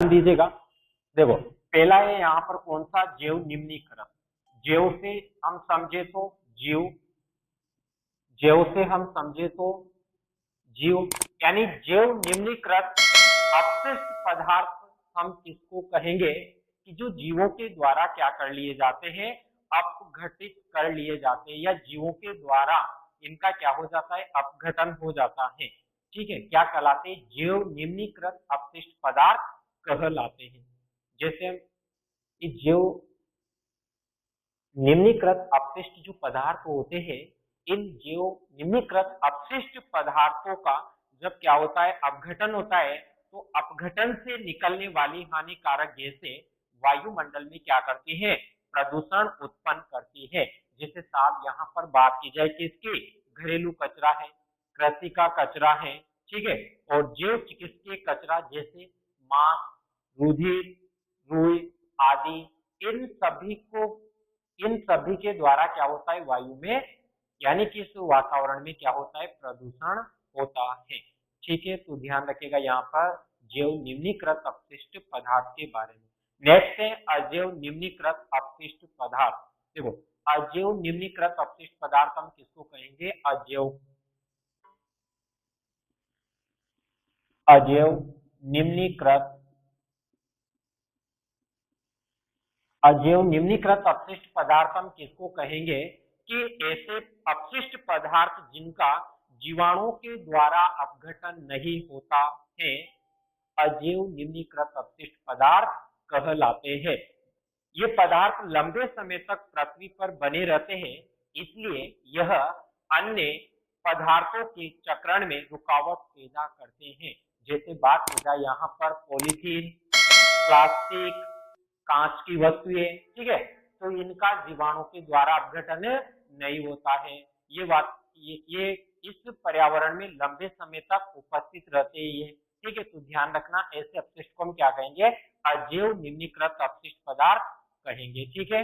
ध्यान दीजिएगा। देखो पहला है यहाँ पर कौन सा, जैव निम्नीकृत। जैव से हम समझे तो जीव, जैव से हम समझे तो जीव, यानी जैव निम्नीकृत अपशिष्ट पदार्थ हम किसको कहेंगे कि जो जीवों के द्वारा क्या कर लिए जाते हैं, अपघटित कर लिए जाते हैं, या जीवों के द्वारा इनका क्या हो जाता है, अपघटन हो जाता है। ठीक है, क्या कहलाते हैं, जैव निम्नीकृत अपशिष्ट पदार्थ कहलाते हैं। जैसे जैव निम्नीकृत अपशिष्ट जो पदार्थ होते हैं, इन जैव निम्नीकृत अपशिष्ट पदार्थों का जब क्या होता है, अपघटन होता है, तो अपघटन से निकलने वाली हानिकारक गैसें वायुमंडल में क्या करती है, प्रदूषण उत्पन्न करती है। जैसे साहब यहाँ पर बात की जाए किसकी, घरेलू कचरा है, कृषि का कचरा है, ठीक है, और जैव चिकित्सीय कचरा जैसे मांस, रुधिर, रुई आदि, इन सभी को, इन सभी के द्वारा क्या होता है, वायु में यानी कि इस वातावरण में क्या होता है, प्रदूषण होता है। ठीक है, तो ध्यान रखिएगा यहाँ पर जैव निम्नीकृत अपशिष्ट पदार्थ के बारे में। नेक्स्ट है अजैव निम्नीकृत अपशिष्ट पदार्थ। देखो अजैव निम्नीकृत अपशिष्ट पदार्थ हम किसको कहेंगे, अजैव, अजैव निम्नीकृत, अजैव निम्नीकृत अपशिष्ट पदार्थ हम किसको कहेंगे कि ऐसे अपशिष्ट पदार्थ जिनका जीवाणुओं के द्वारा अपघटन नहीं होता है, अजैव निम्नीकृत अपशिष्ट पदार्थ कहलाते हैं। ये पदार्थ लंबे समय तक पृथ्वी पर बने रहते हैं, इसलिए यह अन्य पदार्थों के चक्रण में रुकावट पैदा करते हैं। जैसे बात की जाए यहाँ पर पॉलीथीन, प्लास्टिक, कांच की वस्तुएं, ठीक है, तो इनका जीवाणु के द्वारा अपघटन नहीं होता है। ये बात ये इस पर्यावरण में लंबे समय तक उपस्थित रहते हैं। ठीक है, तो ध्यान रखना, ऐसे अपशिष्ट को हम क्या कहेंगे, अजैव निम्नीकृत अपशिष्ट पदार्थ कहेंगे। ठीक है,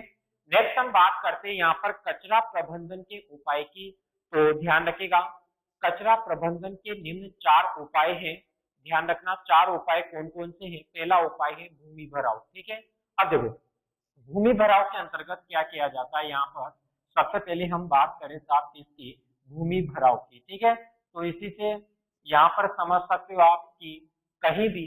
नेक्स्ट हम बात करते हैं यहाँ पर कचरा प्रबंधन के उपाय की। तो ध्यान रखिएगा, कचरा प्रबंधन के निम्न 4 उपाय हैं। ध्यान रखना 4 उपाय कौन कौन से हैं। पहला उपाय है भूमि भराव। ठीक है, अब देखो भूमि भराव के अंतर्गत क्या किया जाता है, यहाँ पर सबसे पहले हम बात करें साहब किसकी, भूमि भराव की। ठीक है, तो इसी से यहाँ पर समझ सकते हो आप कि कहीं भी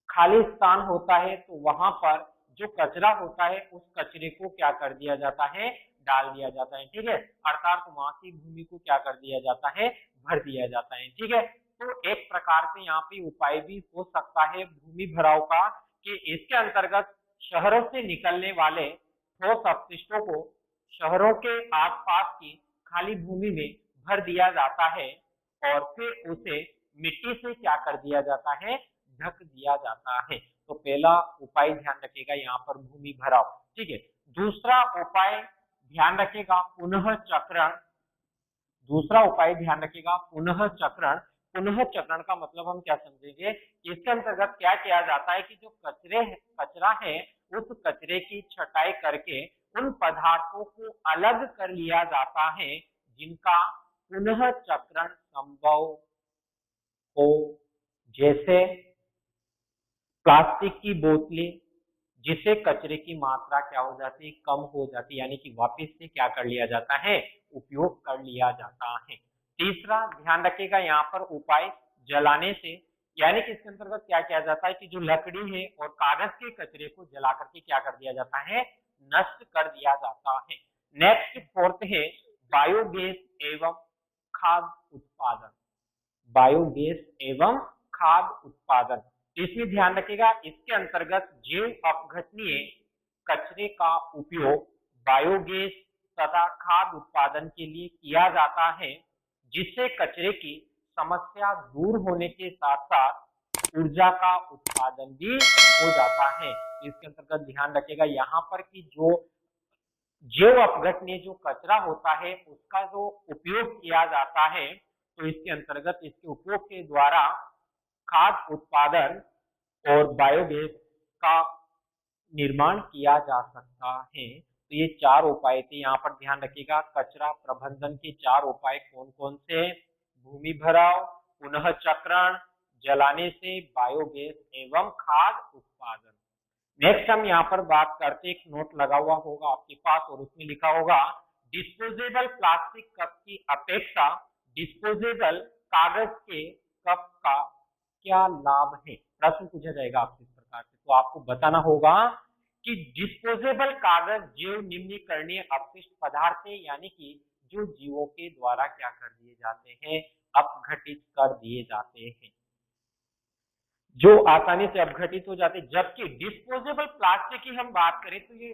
खाली स्थान होता है तो वहां पर जो कचरा होता है उस कचरे को क्या कर दिया जाता है, डाल दिया जाता है। ठीक है, अर्थात वहां की भूमि को क्या कर दिया जाता है, भर दिया जाता है। ठीक है, तो एक प्रकार से यहाँ पे उपाय भी हो सकता है भूमि भराव का, कि इसके अंतर्गत शहरों से निकलने वाले ठोस अपशिष्टों को शहरों के आसपास की खाली भूमि में भर दिया जाता है और फिर उसे मिट्टी से क्या कर दिया जाता है, ढक दिया जाता है। तो पहला उपाय ध्यान रखिएगा यहाँ पर भूमि भराव। ठीक है, दूसरा उपाय ध्यान रखिएगा पुनः चक्रण। दूसरा उपाय ध्यान रखिएगा पुनः चक्रण। पुनः चक्रण का मतलब हम क्या समझेंगे, इसके अंतर्गत क्या किया जाता है कि जो कचरा है उस कचरे की छटाई करके उन पदार्थों को अलग कर लिया जाता है जिनका पुनः चक्रण संभव हो। जैसे प्लास्टिक की बोतलें, जिससे कचरे की मात्रा क्या हो जाती है, कम हो जाती है, यानी कि वापस से क्या कर लिया जाता है, उपयोग कर लिया जाता है। तीसरा ध्यान रखिएगा यहाँ पर उपाय जलाने से, यानी कि इसके अंतर्गत क्या किया जाता है कि जो लकड़ी है और कागज के कचरे को जला करके क्या कर दिया जाता है, नष्ट कर दिया जाता है। नेक्स्ट फोर्थ है बायोगैस एवं खाद्य उत्पादन। बायोगैस एवं खाद्य उत्पादन, इसमें ध्यान रखिएगा इसके अंतर्गत जैव अपघटनीय कचरे का उपयोग बायोगैस तथा खाद्य उत्पादन के लिए किया जाता है, जिससे कचरे की समस्या दूर होने के साथ साथ ऊर्जा का उत्पादन भी हो जाता है। इसके अंतर्गत ध्यान रखिएगा यहाँ पर कि जो जैव अपघटनीय जो कचरा होता है उसका जो उपयोग किया जाता है, तो इसके अंतर्गत इसके उपयोग के द्वारा खाद्य उत्पादन और बायोगैस का निर्माण किया जा सकता है। तो ये 4 उपाय थे, यहाँ पर ध्यान रखिएगा कचरा प्रबंधन के 4 उपाय कौन कौन से हैं, भूमि भराव, पुनः चक्रण, जलाने से बायोगैस एवं खाद्य उत्पादन। नेक्स्ट हम यहाँ पर बात करते, एक नोट लगा हुआ होगा आपके पास और उसमें लिखा होगा डिस्पोजेबल प्लास्टिक कप की अपेक्षा डिस्पोजेबल कागज के कप का क्या लाभ है। प्रश्न पूछा जाएगा आपसे इस प्रकार से, तो आपको बताना होगा कि डिस्पोजेबल कागज जैव निम्नीकरणीय अपशिष्ट पदार्थ है, यानी कि जो जीवों के द्वारा क्या कर दिए जाते हैं, अपघटित कर दिए जाते हैं, जो आसानी से अपघटित हो जाते हैं। जबकि डिस्पोजेबल प्लास्टिक की हम बात करें तो ये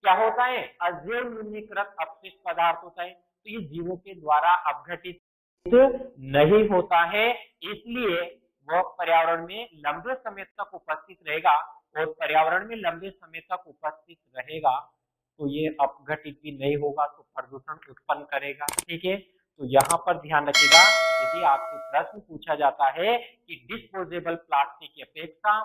क्या होता है, अजैव निम्नीकृत अपशिष्ट पदार्थ होता है, तो ये जीवों के द्वारा अपघटित नहीं होता है, इसलिए वह पर्यावरण में लंबे समय तक उपस्थित रहेगा, और पर्यावरण में लंबे समय तक उपस्थित रहेगा तो ये अपघटित भी नहीं होगा, तो प्रदूषण उत्पन्न करेगा। ठीक है, तो यहाँ पर ध्यान रखिएगा, यदि आपसे प्रश्न पूछा जाता है कि डिस्पोजेबल प्लास्टिक की अपेक्षा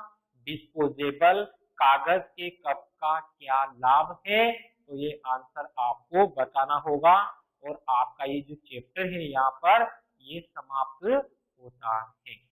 डिस्पोजेबल कागज के कप का क्या लाभ है, तो ये आंसर आपको बताना होगा, और आपका ये जो चैप्टर है यहाँ पर ये समाप्त होता है।